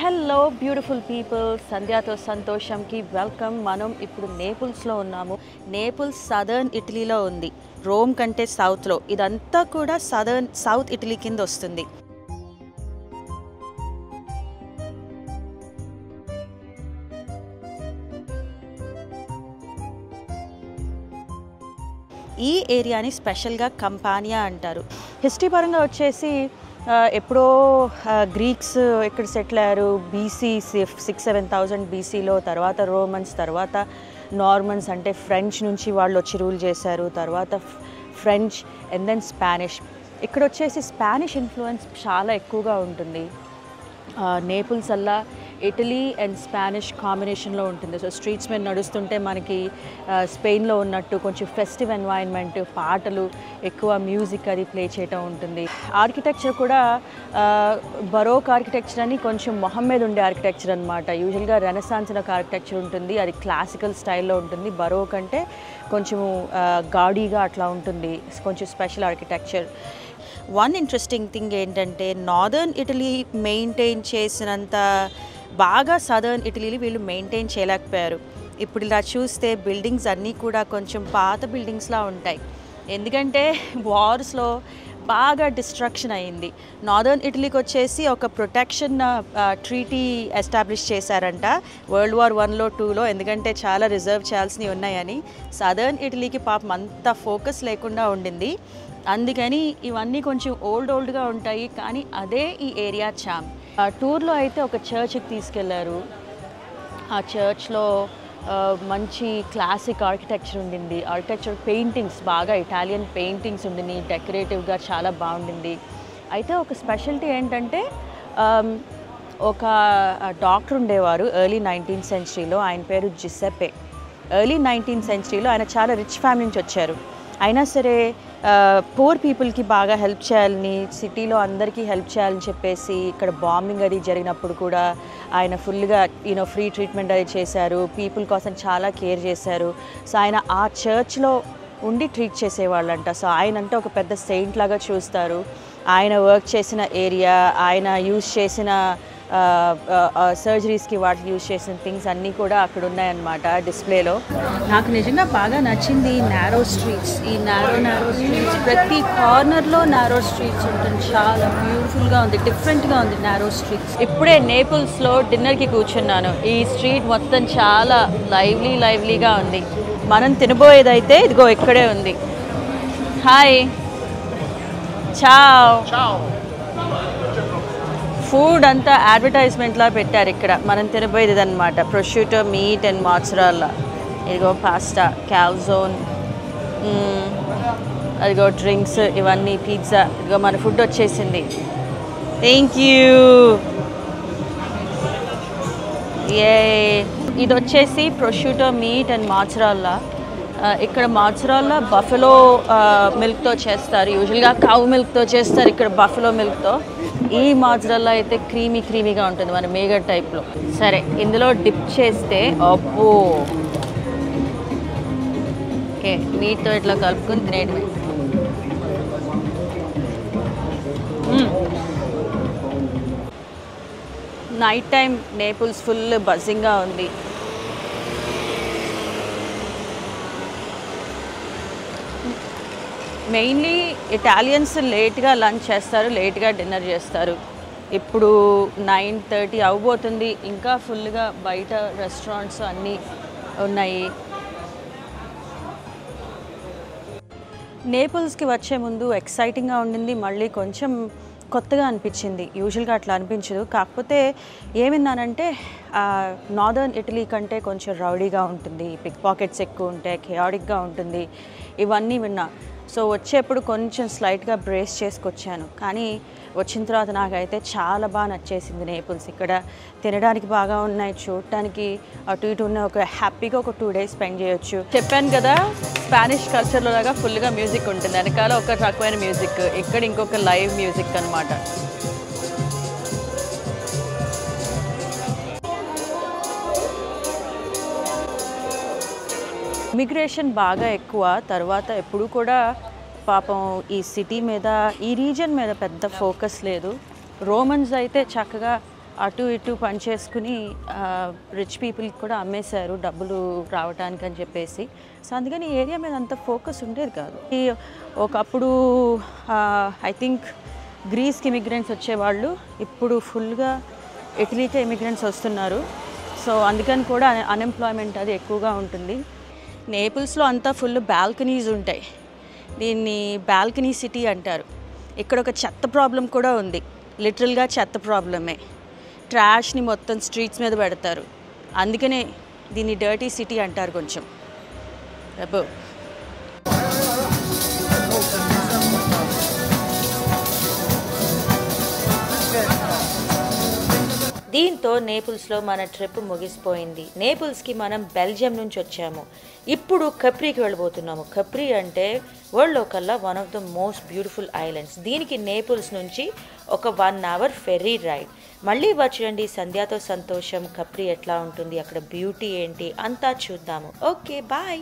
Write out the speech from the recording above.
Hello beautiful people, సంధ్యాతో సంతోషంకి welcome. మనం ఇప్పుడు నేపుల్స్లో ఉన్నాము. నేపుల్స్ సదర్న్ ఇటలీలో ఉంది, రోమ్ కంటే సౌత్లో. ఇదంతా కూడా సౌత్ ఇటలీ కింద వస్తుంది. ఈ ఏరియాని స్పెషల్గా కంపానియా అంటారు. హిస్టరీ పరంగా వచ్చేసి ఎప్పుడో గ్రీక్స్ ఇక్కడ సెటిల్ అయ్యారు బీసీ 6,000-7,000 బీసీలో. తర్వాత రోమన్స్, తర్వాత నార్మన్స్ అంటే ఫ్రెంచ్ నుంచి వాళ్ళు వచ్చి రూల్ చేశారు. తర్వాత ఫ్రెంచ్ అండ్ దెన్ స్పానిష్. ఇక్కడ వచ్చేసి స్పానిష్ ఇన్ఫ్లుయెన్స్ చాలా ఎక్కువగా ఉంటుంది. Naples Allah Italy and Spanish కాంబినేషన్లో ఉంటుంది. సో స్ట్రీట్స్ మీద నడుస్తుంటే మనకి స్పెయిన్లో ఉన్నట్టు కొంచెం ఫెస్టివ్ ఎన్వైరన్మెంట్, పాటలు ఎక్కువ, మ్యూజిక్ అది ప్లే చేయటం ఉంటుంది. ఆర్కిటెక్చర్ కూడా బరోక్ ఆర్కిటెక్చర్ అని కొంచెం మొహం మీద ఉండే ఆర్కిటెక్చర్ అనమాట. యూజువల్గా రెనెసాన్స్ అనే ఒక ఆర్కిటెక్చర్ ఉంటుంది, అది క్లాసికల్ స్టైల్లో ఉంటుంది. బరోక్ అంటే కొంచెం గాడీగా అట్లా ఉంటుంది, కొంచెం special architecture. One interesting thing ఏంటంటే నార్దర్న్ ఇటలీ మెయింటైన్ చేసినంత బాగా సదర్న్ ఇటలీని వీళ్ళు మెయింటైన్ చేయలేకపోయారు. ఇప్పుడు ఇలా చూస్తే బిల్డింగ్స్ అన్నీ కూడా కొంచెం పాత బిల్డింగ్స్లా ఉంటాయి, ఎందుకంటే వార్స్లో బాగా డిస్ట్రక్షన్ అయింది. నార్దర్న్ ఇటలీకి వచ్చేసి ఒక ప్రొటెక్షన్ ట్రీటీ ఎస్టాబ్లిష్ చేశారంట World War I, II, ఎందుకంటే చాలా రిజర్వ్ చేయాల్సినవి ఉన్నాయని. సదర్న్ ఇటలీకి పాపం అంత ఫోకస్ లేకుండా ఉండింది, అందుకని ఇవన్నీ కొంచెం ఓల్డ్గా ఉంటాయి. కానీ అదే ఈ ఏరియా చామ్. టూర్లో అయితే ఒక చర్చ్కి తీసుకెళ్లారు. ఆ చర్చ్లో మంచి క్లాసిక్ ఆర్కిటెక్చర్ ఉండింది. ఆర్కిటెక్చర్ పెయింటింగ్స్, బాగా ఇటాలియన్ పెయింటింగ్స్ ఉండింది, డెకరేటివ్గా చాలా బాగుండింది. అయితే ఒక స్పెషాలిటీ ఏంటంటే ఒక డాక్టర్ ఉండేవారు ఎర్లీ 19th centuryలో. ఆయన పేరు జిసెప్పే. ఎర్లీ 19th centuryలో ఆయన చాలా రిచ్ ఫ్యామిలీ నుంచి వచ్చారు. అయినా సరే పూర్ పీపుల్కి బాగా హెల్ప్ చేయాలని, సిటీలో అందరికీ హెల్ప్ చేయాలని చెప్పేసి ఇక్కడ బాంబింగ్ అది జరిగినప్పుడు కూడా ఆయన ఫుల్గా ఫ్రీ ట్రీట్మెంట్ అది చేశారు. పీపుల్ కోసం చాలా కేర్ చేశారు. సో ఆయన ఆ చర్చ్లో ఉండి ట్రీట్ చేసేవాళ్ళంట. సో ఆయన అంటే ఒక పెద్ద సెయింట్ లాగా చూస్తారు. ఆయన వర్క్ చేసిన ఏరియా, ఆయన యూజ్ చేసిన సర్జరీస్కి వాటికి యూజ్ చేసిన థింగ్స్ అన్నీ కూడా అక్కడ ఉన్నాయన్నమాట డిస్ప్లేలో. నాకు నిజంగా బాగా నచ్చింది నారో స్ట్రీట్స్. ఈ నారో స్ట్రీట్స్, ప్రతి కార్నర్లో నారో స్ట్రీట్స్ ఉంటుంది. చాలా బ్యూటిఫుల్గా ఉంది, డిఫరెంట్గా ఉంది నారో స్ట్రీట్స్. ఇప్పుడే నేపుల్స్లో డిన్నర్కి కూర్చున్నాను. ఈ స్ట్రీట్ మొత్తం చాలా లైవ్లీగా ఉంది. మనం తినబోయేదైతే ఇదిగో ఇక్కడే ఉంది. హాయ్, చావ్. ఫుడ్ అంతా అడ్వర్టైజ్మెంట్లా పెట్టారు ఇక్కడ. మనం తినబోయేది ఇదన్నమాట, ప్రొష్యూటో, మీట్ అండ్ మాట్జరెల్లా. ఇదిగో పాస్తా, క్యాల్జోన్, అదిగో డ్రింక్స్, ఇవన్నీ పిజ్జా. ఇదిగో మన ఫుడ్ వచ్చేసింది. Thank you. ఇది వచ్చేసి ప్రొష్యూటో, మీట్ అండ్ మాట్జరెల్లా. ఇక్కడ మాట్జరెల్లా బఫెలో మిల్క్తో చేస్తారు. యూజువల్గా కౌ మిల్క్తో చేస్తారు, ఇక్కడ బఫెలో మిల్క్తో. ఈ మాట్జరెల్లా అయితే క్రీమీగా ఉంటుంది, మన మేగర్ టైప్లో. సరే, ఇందులో డిప్ చేస్తే అబ్బో, ఓకే, మీట్తో ఇట్లా కలుపుకొని తినేయడమే. నైట్ టైం నేపుల్స్ ఫుల్ బజింగ్గా ఉంది. మెయిన్లీ ఇటాలియన్స్ లేట్గా లంచ్ చేస్తారు, లేట్గా డిన్నర్ చేస్తారు. ఇప్పుడు 9:30 అవ్వబోతుంది. ఇంకా ఫుల్గా బయట రెస్టారెంట్స్ అన్నీ ఉన్నాయి. నేపుల్స్కి వచ్చే ముందు ఎక్సైటింగ్గా ఉండింది, మళ్ళీ కొంచెం కొత్తగా అనిపించింది. యూజువల్గా అట్లా అనిపించదు. కాకపోతే ఏమిందానంటే నార్దర్న్ ఇటలీ కంటే కొంచెం రౌడీగా ఉంటుంది, పిక్ పాకెట్స్ ఎక్కువ ఉంటాయి, కెయాటిక్గా ఉంటుంది, ఇవన్నీ విన్నా. సో వచ్చేప్పుడు కొంచెం స్లైట్గా బ్రేస్ చేసుకొచ్చాను. కానీ వచ్చిన తర్వాత నాకైతే చాలా బాగా నచ్చేసింది నేపుల్స్. ఇక్కడ తినడానికి బాగా ఉన్నాయి, చూడటానికి అటు ఇటు ఉన్న ఒక హ్యాపీగా ఒక 2 days స్పెండ్ చేయొచ్చు. చెప్పాను కదా, స్పానిష్ కల్చర్లో లాగా ఫుల్గా మ్యూజిక్ ఉంటుంది. వెనకాల ఒక రకమైన మ్యూజిక్, ఇక్కడ ఇంకొక లైవ్ మ్యూజిక్ అనమాట. ఇమిగ్రేషన్ బాగా ఎక్కువ. తర్వాత ఎప్పుడు కూడా పాపం ఈ సిటీ మీద, ఈ రీజన్ మీద పెద్ద ఫోకస్ లేదు. రోమన్స్ అయితే చక్కగా అటు ఇటు పనిచేసుకుని రిచ్ పీపుల్కి కూడా అమ్మేశారు డబ్బులు రావడానికి అని చెప్పేసి. సో అందుకని ఈ ఏరియా మీద అంత ఫోకస్ ఉండేది కాదు. ఒకప్పుడు ఐ థింక్ గ్రీస్కి ఇమిగ్రెంట్స్ వచ్చేవాళ్ళు, ఇప్పుడు ఫుల్గా ఇటలీకే ఇమిగ్రెంట్స్ వస్తున్నారు. సో అందుకని కూడా అన్ఎంప్లాయ్మెంట్ అది ఎక్కువగా ఉంటుంది. నేపుల్స్లో అంతా ఫుల్ బాల్కనీస్ ఉంటాయి. దీన్ని బాల్కనీ సిటీ అంటారు. ఇక్కడ ఒక చెత్త ప్రాబ్లం కూడా ఉంది, లిటరల్గా చెత్త ప్రాబ్లమే. ట్రాష్ని మొత్తం స్ట్రీట్స్ మీద పెడతారు, అందుకనే దీన్ని డర్టీ సిటీ అంటారు కొంచెం. అబ్బో దీంతో నేపుల్స్లో మన ట్రిప్ ముగిసిపోయింది. నేపుల్స్కి మనం బెల్జియం నుంచి వచ్చాము, ఇప్పుడు కప్రీకి వెళ్ళబోతున్నాము. కప్రీ అంటే వరల్డ్లో కల్లా one of the most beautiful islands. దీనికి నేపుల్స్ నుంచి ఒక 1 hour ఫెర్రీ రైడ్. మళ్ళీ వచ్చండి, సంధ్యాతో సంతోషం. కప్రీ ఎట్లా ఉంటుంది, అక్కడ బ్యూటీ ఏంటి అంతా చూద్దాము. Okay, bye.